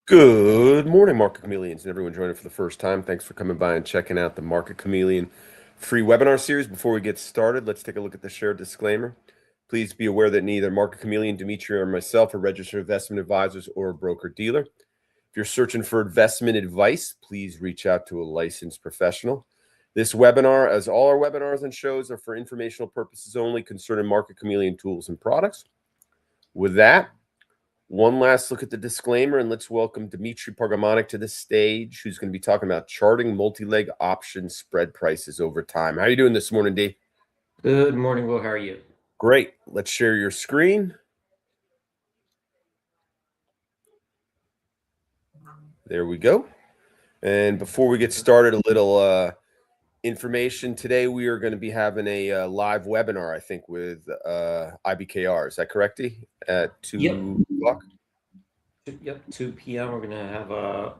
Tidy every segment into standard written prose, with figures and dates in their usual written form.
Good morning, Market Chameleons, and everyone joining for the first time. Thanks for coming by and checking out the Market Chameleon free webinar series. Before we get started, let's take a look at the share disclaimer. Please be aware that neither Market Chameleon, Dimitri, or myself are registered investment advisors or a broker-dealer. If you're searching for investment advice, please reach out to a licensed professional. This webinar, as all our webinars and shows, are for informational purposes only concerning Market Chameleon tools and products. With that, one last look at the disclaimer, and let's welcome Dimitri Pargamanik to the stage, who's going to be talking about charting multi-leg option spread prices over time. How are you doing this morning, D? Good morning, Will. How are you? Great. Let's share your screen. There we go. And before we get started, a little information. Today, we are going to be having a live webinar, I think, with IBKR. Is that correct, D? At 2 o'clock? Yep, 2 p.m. We're going to have a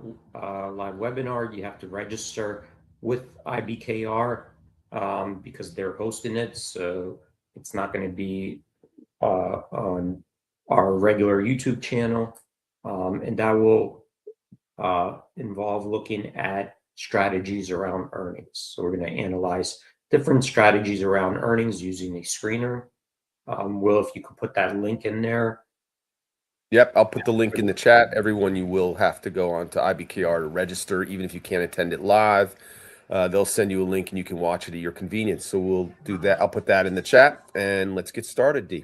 live webinar. You have to register with IBKR because they're hosting it. So it's not going to be on our regular YouTube channel. And that will involve looking at strategies around earnings. So we're going to analyze different strategies around earnings using a screener. Will, if you could put that link in there. Yep, I'll put the link in the chat. Everyone, you will have to go on to IBKR to register, even if you can't attend it live. They'll send you a link and you can watch it at your convenience. So we'll do that. I'll put that in the chat and let's get started, D.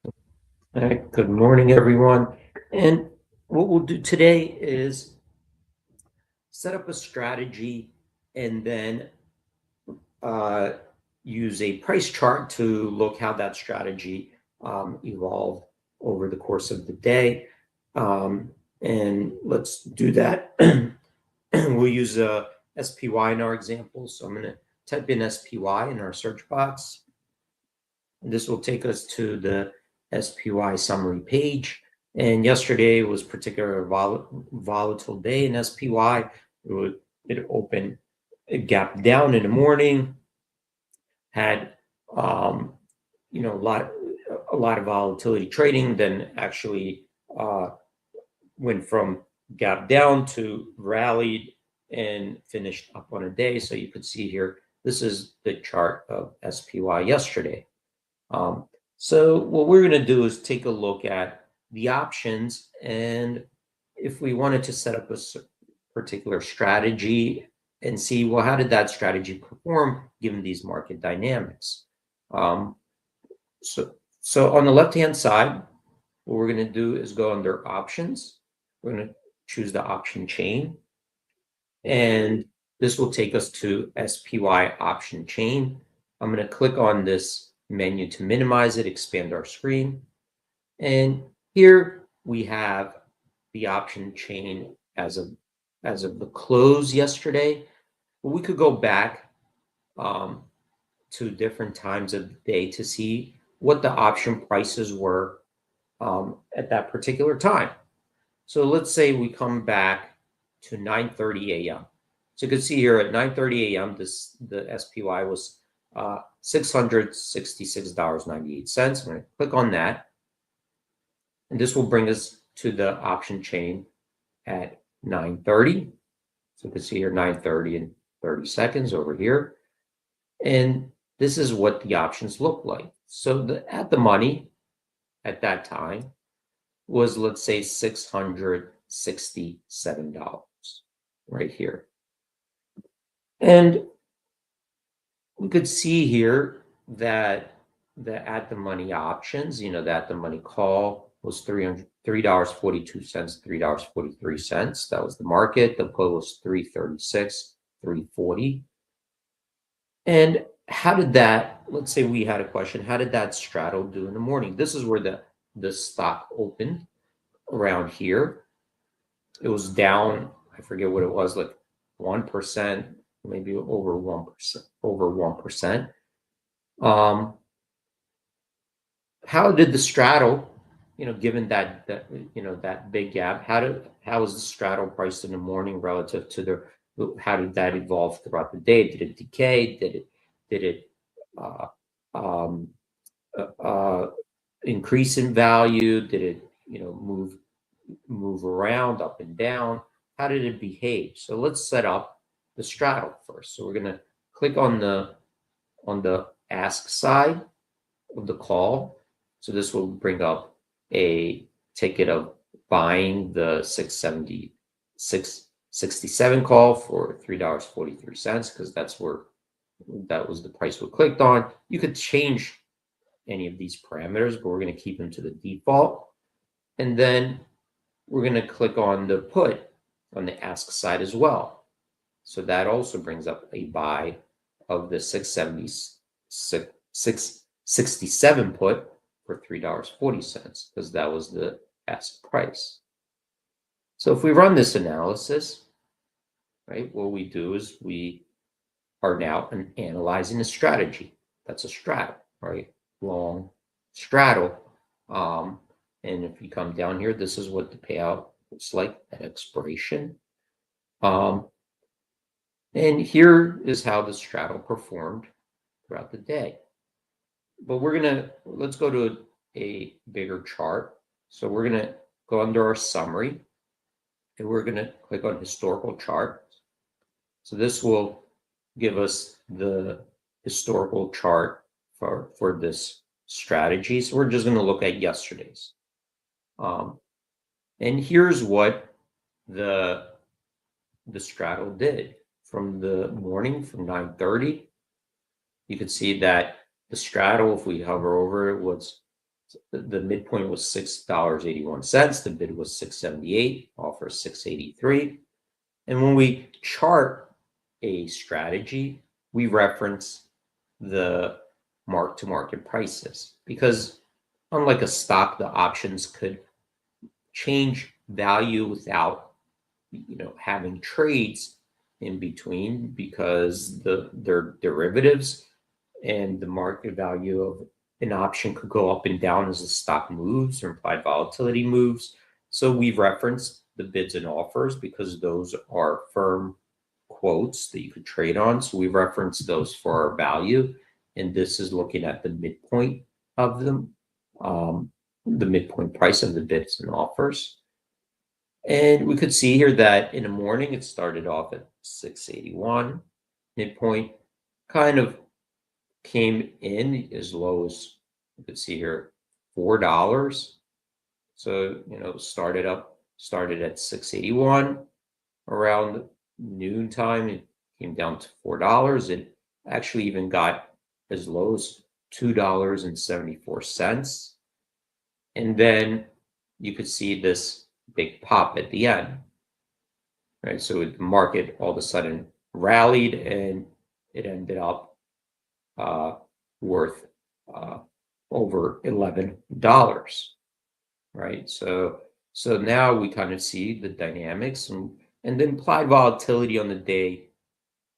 All right, good morning, everyone. And what we'll do today is set up a strategy and then use a price chart to look how that strategy evolved over the course of the day. And let's do that. We'll use SPY in our example. So I'm going to type in SPY in our search box. And this will take us to the SPY summary page. And yesterday was particularly volatile day in SPY. It opened, it gapped down in the morning, had a lot of volatility trading, then actually went from gap down to rallied and finished up on a day. So you could see here, this is the chart of SPY yesterday. So what we're going to do is take a look at the options, and if we wanted to set up a particular strategy and see, well, how did that strategy perform given these market dynamics? So on the left-hand side, what we're going to do is go under options. We're going to choose the option chain, and this will take us to SPY option chain. I'm going to click on this menu to minimize it, expand our screen. And here we have the option chain as of the close yesterday. We could go back to different times of the day to see what the option prices were at that particular time. So let's say we come back to 9:30 a.m. So you can see here at 9:30 a.m. the SPY was $666.98. I'm going to click on that, and this will bring us to the option chain at 9:30. So you can see here 9:30 and 30 seconds over here, and this is what the options look like. So at the money at that time was, let's say, $667 right here. And we could see here that the at the money options, the at the money call was $3.42, $3.43. That was the market. The put was $3.36, $3.40. And how did that, let's say we had a question, how did that straddle do in the morning? This is where the stock opened around here. It was down, I forget what it was, like 1%, maybe over 1%. How did the straddle, given that that big gap, how was the straddle priced in the morning relative to how did that evolve throughout the day? Did it decay? Did it increase in value? Did it move move around up and down? How did it behave? So let's set up the straddle first. So we're going to click on the ask side of the call. So this will bring up a ticket of buying the 667 call for $3.43 because that was the price we clicked on. You could change any of these parameters, but we're going to keep them to the default. And then we're going to click on the put on the ask side as well. So that also brings up a buy of the 667 put for $3.40 because that was the ask price. So if we run this analysis, right, what we do is we are now analyzing a strategy. That's a straddle, right? Long straddle. And if you come down here, this is what the payout looks like at expiration. And here is how the straddle performed throughout the day. But let's go to a bigger chart. So we're going to go under our summary and we're going to click on historical chart. So this will give us the historical chart for this strategy. So we're just going to look at yesterday's. And here's what the straddle did from the morning from 9:30. You can see that the straddle, if we hover over it, was the midpoint was $6.81. The bid was $6.78, offer $6.83. And when we chart a strategy, we reference the mark-to-market prices because unlike a stock, the options could change value without having trades in between because they're derivatives and the market value of an option could go up and down as the stock moves or implied volatility moves. So we've referenced the bids and offers because those are firm quotes that you could trade on. So we reference those for our value. And this is looking at the midpoint of them, the midpoint price of the bids and offers. And we could see here that in the morning, it started off at 681. Midpoint kind of came in as low as you could see here, $4. So, started at 681 around noontime. It came down to $4. It actually even got as low as $2.74. And then you could see this big pop at the end, right? So the market all of a sudden rallied and it ended up worth over $11, right? So now we kind of see the dynamics and the implied volatility on the day.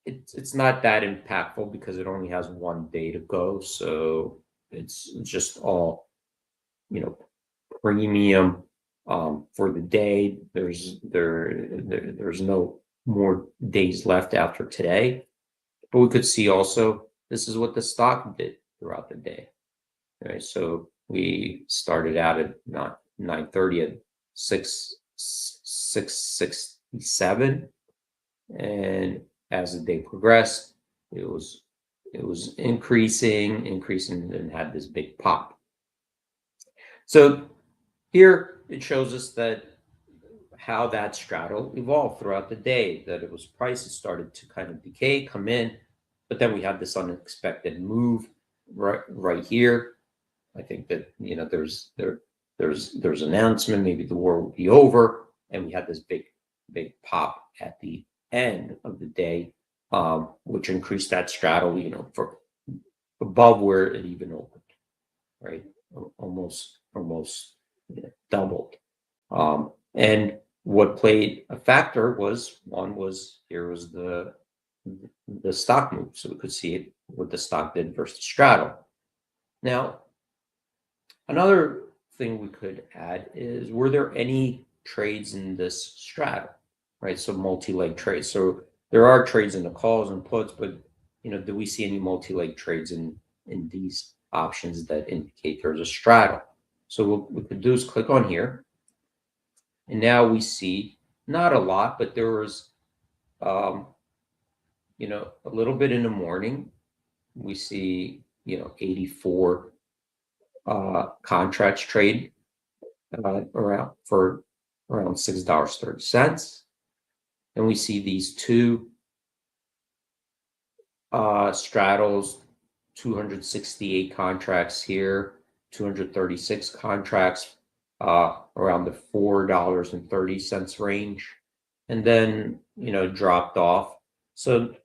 It's not that impactful because it only has one day to go. So it's just all, premium for the day. There's no more days left after today. But we could see also this is what the stock did throughout the day. Right? So we started out at 9:30 at 667, and as the day progressed, it was increasing, and had this big pop. So here it shows us that how that straddle evolved throughout the day, that it was prices started to kind of decay, come in, but then we had this unexpected move right here. I think that there's announcement, maybe the war will be over, and we had this big pop at the end of the day, which increased that straddle, for above where it even opened, right? Almost doubled. And what played a factor was here was the stock move. So we could see it, what the stock did versus straddle. Now, another thing we could add is, were there any trades in this straddle, right? So multi-leg trades. So there are trades in the calls and puts, but do we see any multi-leg trades in these options that indicate there's a straddle? So what we could do is click on here, And now we see not a lot, but there was, you know, a little bit in the morning. We see, you know, 84 contracts trade around $6.30. And we see these two straddles, 268 contracts here, 236 contracts around the $4.30 range, and then, you know, dropped off. So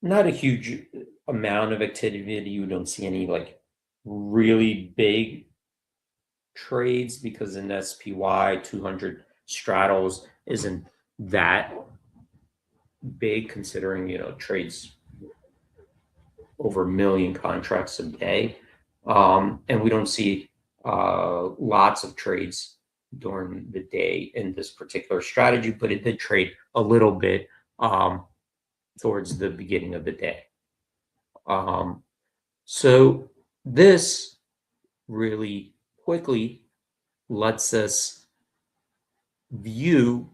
not a huge amount of activity. You don't see any like really big trades because in SPY 200 straddles isn't that big, considering, you know, trades over 1 million contracts a day. And we don't see lots of trades during the day in this particular strategy, but it did trade a little bit towards the beginning of the day. So this really quickly lets us view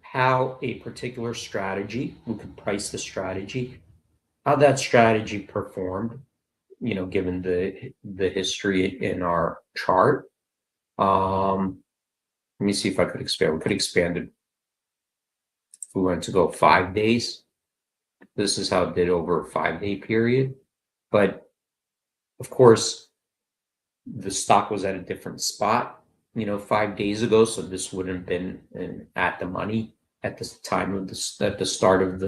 how a particular strategy, we could price the strategy, how that strategy performed, you know, given the history in our chart. Let me see if I could expand. We could expand it if we went to go 5 days. This is how it did over a 5-day period. But of course, the stock was at a different spot, you know, 5 days ago. So this wouldn't have been at the money at the time of this, at the start of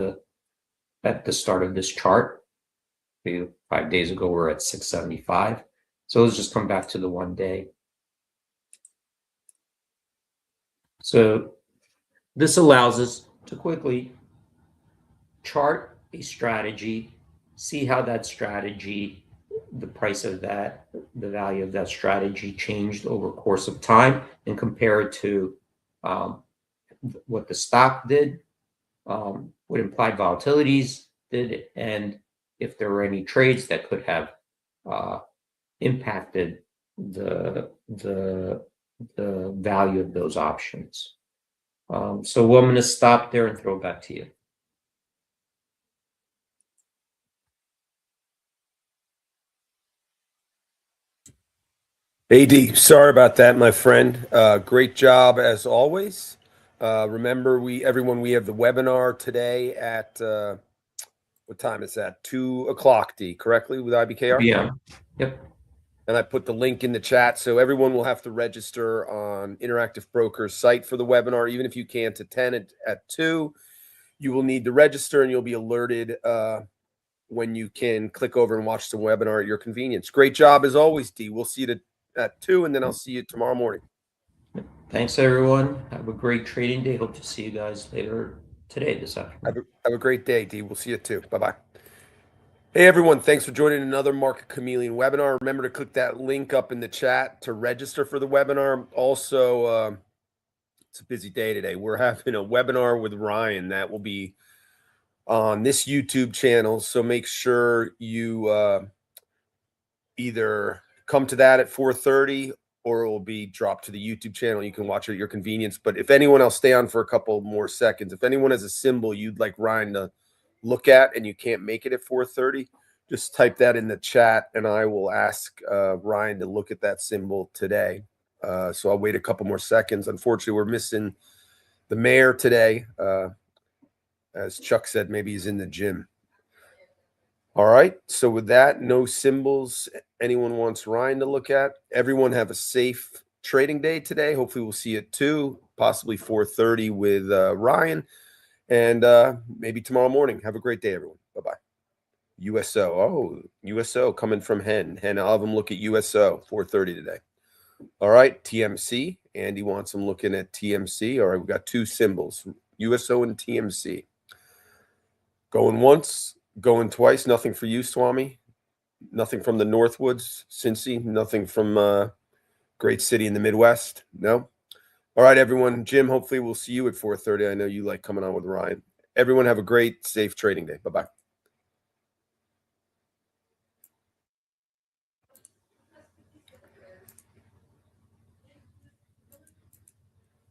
this chart. 5 days ago, we're at 675. So let's just come back to the 1 day. So this allows us to quickly chart a strategy, see how that strategy, the price of that, the value of that strategy changed over the course of time, and compare it to what the stock did, what implied volatilities did, and if there were any trades that could have impacted the value of those options. So I'm going to stop there and throw it back to you. AD, sorry about that, my friend. Great job as always. Remember, we have the webinar today at what time is that? 2 o'clock, D, correctly, with IBKR? Yeah. Yep. And I put the link in the chat, so everyone will have to register on Interactive Broker's site for the webinar. Even if you can't attend at 2, you will need to register, and you'll be alerted when you can click over and watch the webinar at your convenience. Great job as always, D. We'll see you at 2, and then I'll see you tomorrow morning. Thanks, everyone. Have a great trading day. Hope to see you guys later today, this afternoon. Have a great day, D. We'll see you at 2. Bye-bye. Hey, everyone. Thanks for joining another Market Chameleon webinar. Remember to click that link up in the chat to register for the webinar. Also, it's a busy day today. We're having a webinar with Ryan that will be on this YouTube channel. So make sure you either come to that at 4:30 or it will be dropped to the YouTube channel. You can watch it at your convenience. But if anyone else, stay on for a couple more seconds. If anyone has a symbol you'd like Ryan to look at and you can't make it at 4:30, just type that in the chat and I will ask Ryan to look at that symbol today. So I'll wait a couple more seconds. Unfortunately, we're missing the mayor today. As Chuck said, maybe he's in the gym. All right. So with that, no symbols anyone wants Ryan to look at. Everyone have a safe trading day today. Hopefully we'll see you at 2, possibly 4:30 with Ryan. And maybe tomorrow morning. Have a great day, everyone. Bye-bye. USO. Oh, USO coming from Hen. Hen, I'll have them look at USO, 4:30 today. All right, TMC. Andy wants them looking at TMC. All right, we've got 2 symbols, USO and TMC. Going once, going twice. Nothing for you, Swami. Nothing from the Northwoods, Cincy. Nothing from great city in the Midwest. No. All right, everyone. Jim, hopefully we'll see you at 4:30. I know you like coming on with Ryan. Everyone have a great, safe trading day. Bye-bye.